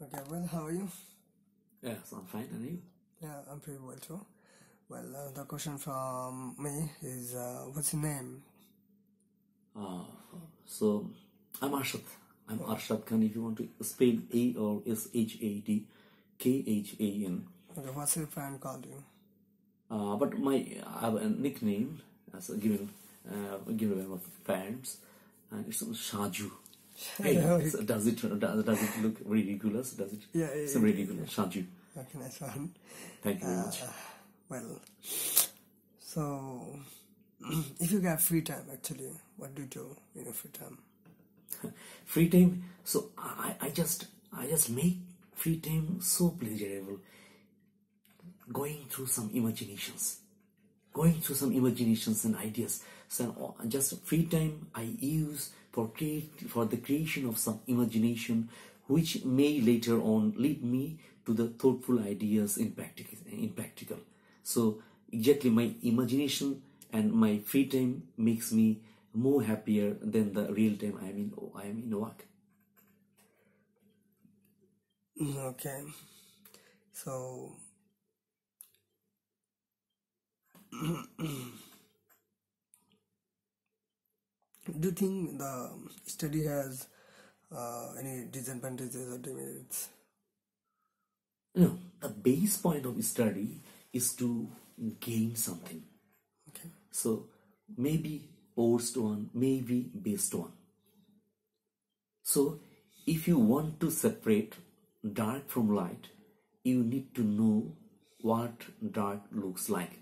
Okay, well, how are you? Yes, I'm fine. And you? Yeah, I'm pretty well too. Well, the question from me is, what's your name? Uh, so, I'm Arshad. I'm Arshad Khan. If you want to spell A or SHAD, KHAN. Okay, what's your friend called you? But I have a nickname as given by my parents, and it's Shaju. Hey, does it look very ridiculous? Does it? Yeah, It's very ridiculous. Shaju. Okay, nice one. Thank you very much. Well, so if you get free time, actually, what do you do in your free time? Free time. So I just make free time so pleasurable. Going through some imaginations and ideas. So just free time I use for the creation of some imagination, which may later on lead me to the thoughtful ideas in practical. So exactly, my imagination and my free time makes me more happier than the real time I am in work. Okay, so do you think the study has any disadvantages or demerits? No, the base point of study is to gain something. Okay. So maybe worst one, maybe best one. So if you want to separate dark from light, you need to know what dark looks like.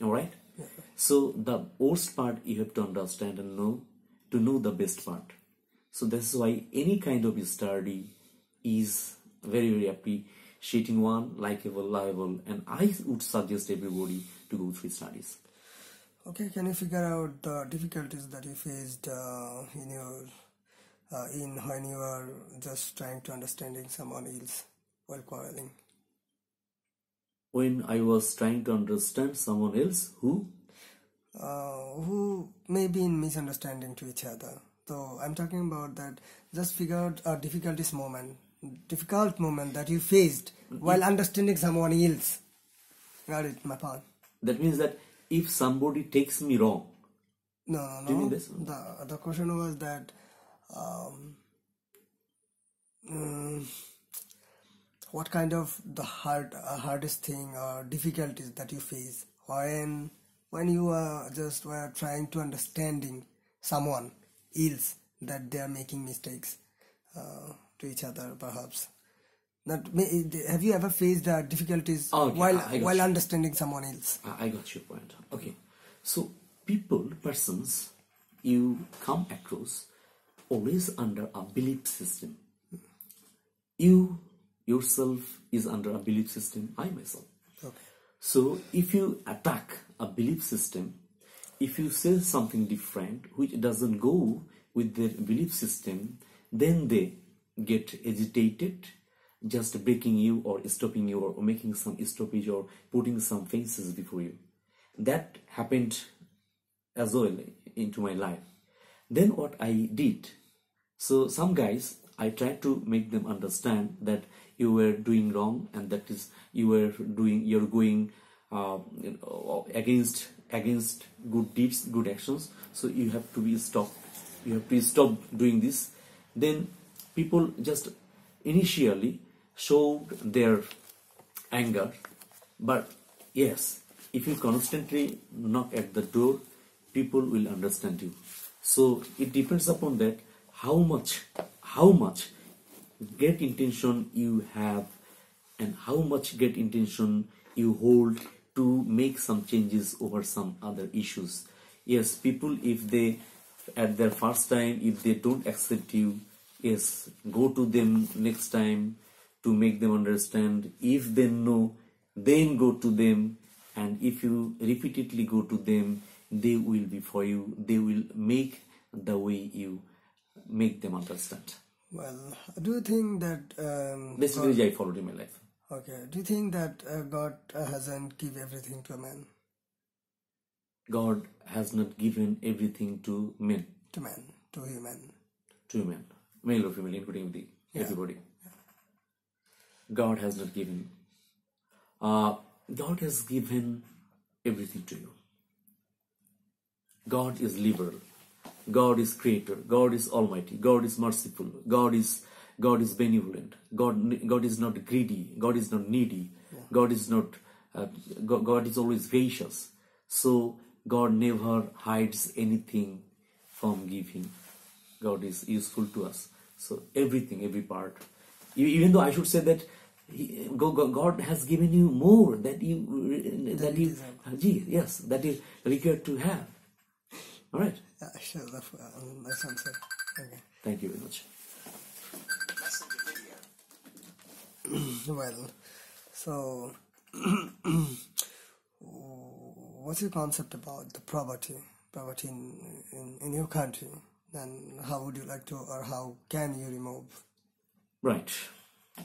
Alright? Yeah. So the worst part you have to understand and know to know the best part. So that's why any kind of study is very, very appreciating one, likable, liable, and I would suggest everybody to go through studies. Okay, can you figure out the difficulties that you faced in your when you were just trying to understanding someone else while quarreling? When I was trying to understand someone else who may be in misunderstanding to each other. So I'm talking about that. Just figure out a difficult moment that you faced while understanding someone else. Got it, my point. that means that if somebody takes me wrong. No. Do you mean this? The question was that what kind of the hardest thing or difficulties that you face when you were trying to understanding someone else, that they are making mistakes to each other, perhaps. Have you ever faced difficulties while understanding someone else? I got your point. Okay, so persons you come across always under a belief system. You yourself is under a belief system. I myself. Okay. So if you attack a belief system, if you say something different which doesn't go with their belief system, then they get agitated, just breaking you or stopping you or making some stoppage or putting some fences before you. That happened as well into my life. Then what I did, so some guys, I tried to make them understand that you were doing wrong, and that is you're going against good deeds, good actions. So you have to be stopped. You have to stop doing this. Then people just initially showed their anger, but yes, if you constantly knock at the door, people will understand you. So it depends upon that how much great intention you have and how much great intention you hold to make some changes over some other issues. Yes, people, if they at their first time, if they don't accept you, yes, go to them next time to make them understand. If they know, then go to them, and if you repeatedly go to them, they will be for you. They will make the way you make them understand. Well, do you think that Basically, I followed in my life. Okay, do you think that God hasn't given everything to a man? God has not given everything to men. To man, to human. To men, male or female, including everybody. Yeah. God has not given. God has given everything to you. God is liberal. God is creator. God is almighty. God is merciful. God is benevolent. God is not greedy. God is not needy. God is not. God is always gracious. So God never hides anything from giving. God is useful to us. So everything, every part. Even though I should say that God has given you more that is required to have. All right. Yeah, sure. That's answer. Okay. Thank you very much. Well, so what's your concept about the poverty in your country, and how would you like to, or how can you remove? Right.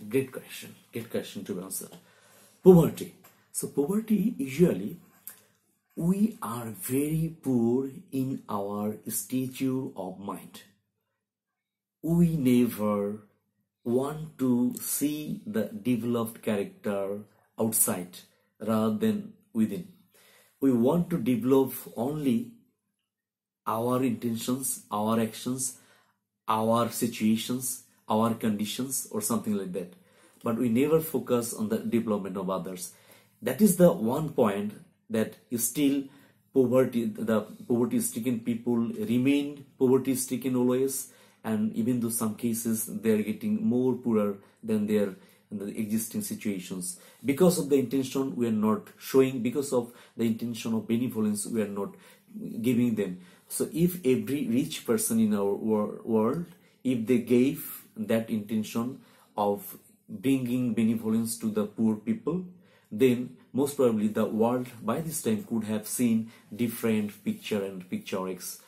Great question. Great question to answer. Poverty. So poverty, usually we are very poor in our stature of mind. We never want to see the developed character outside rather than within. We want to develop only our intentions, our actions, our situations, our conditions, or something like that. But we never focus on the development of others. That is the one point that is still poverty. The poverty-stricken people remain poverty-stricken always, and even though some cases they are getting more poorer than their in the existing situations. Because of the intention we are not showing, because of the intention of benevolence we are not giving them. So if every rich person in our world, if they gave that intention of bringing benevolence to the poor people, then most probably the world by this time could have seen different picture and picturesque.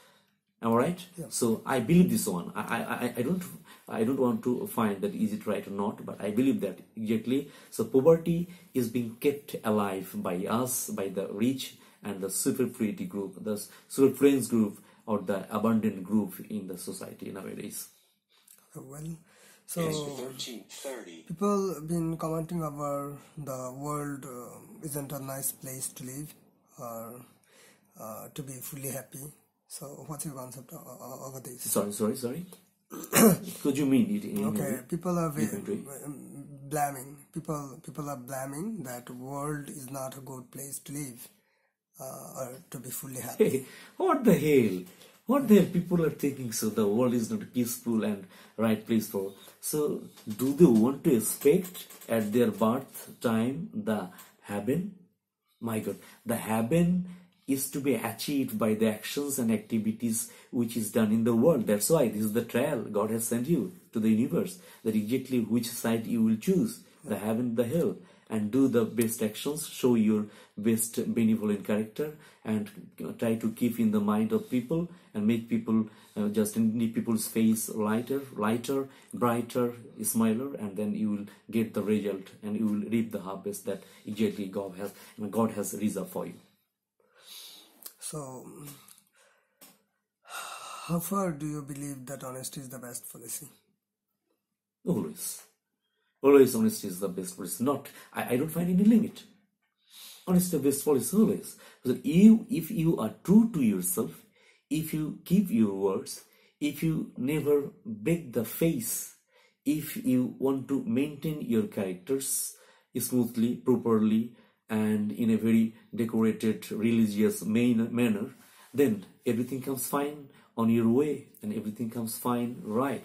Am I right? Yeah. So I believe this one. I don't want to find that is it right or not, but I believe that exactly. So poverty is being kept alive by us, by the rich and the superfluity group, the superfluence group, or the abundant group in the society nowadays. Well, so people have been commenting over the world isn't a nice place to live or to be fully happy. So what's your concept over this? Sorry. Could you mean it in okay, people are different blaming. People are blaming that world is not a good place to live or to be fully happy. Hey, what the hell? What the hell people are thinking? So the world is not a peaceful and right place for. So do they want to expect at their birth time the heaven? My God, the heaven is to be achieved by the actions and activities which is done in the world. That's why this is the trial God has sent you to the universe, that exactly which side you will choose, the heaven, the hell, and do the best actions, show your best benevolent character, and try to keep in the mind of people and make people just in people's face lighter, brighter, smiler, and then you will get the result and you will reap the harvest that exactly God has reserved for you. So, how far do you believe that honesty is the best policy? Always honesty is the best policy. I don't find any limit. Honesty is the best policy always. Because if you are true to yourself, if you keep your words, if you never break the face, if you want to maintain your characters smoothly, properly, and in a very decorated religious manner, then everything comes fine on your way and everything comes fine, right?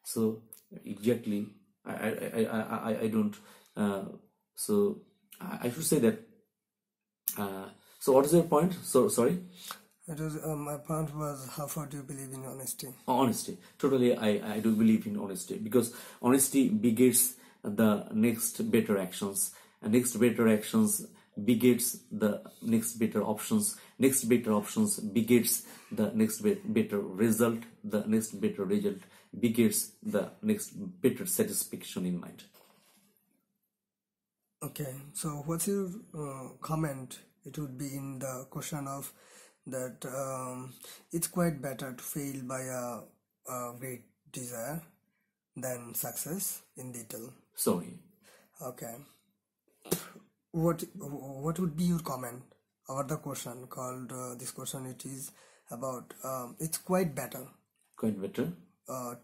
So exactly, I don't. So I should say that. So what is your point? So sorry. It was my point was, how far do you believe in honesty? Honesty. Totally, I do believe in honesty, because honesty begets the next better actions, and next better actions begets the next better options. Next better options begets the next better result. The next better result begets the next better satisfaction in mind. Okay, so what's your comment? It would be in the question of that it's quite better to fail by a great desire than success in little. Sorry. Okay. What would be your comment about the question called this question? It is about it's quite better Quite better.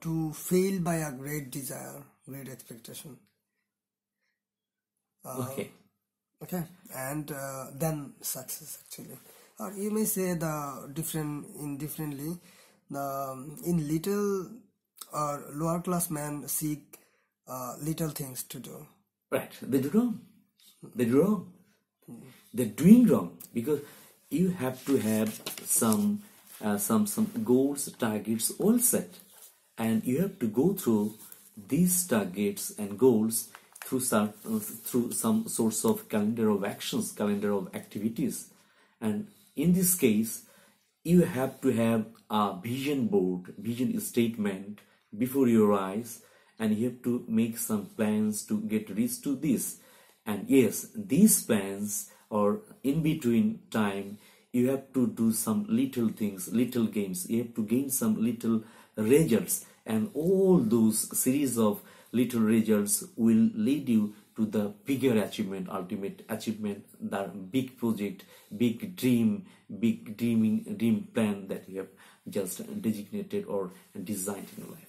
to fail by a great desire, great expectation. Okay. Okay, and then success actually, or you may say the differently. The in little or lower class men seek little things to do. Right. They do wrong. They do wrong. They're doing wrong because you have to have some goals, targets all set, and you have to go through these targets and goals through some sorts of calendar of actions, calendar of activities, and in this case, you have to have a vision board, vision statement before your eyes, and you have to make some plans to get reach to this. And yes, these plans or in between time, you have to do some little things, little games. You have to gain some little results, and all those series of little results will lead you to the bigger achievement, ultimate achievement, the big project, big dream, big dream plan that you have just designated or designed in your life.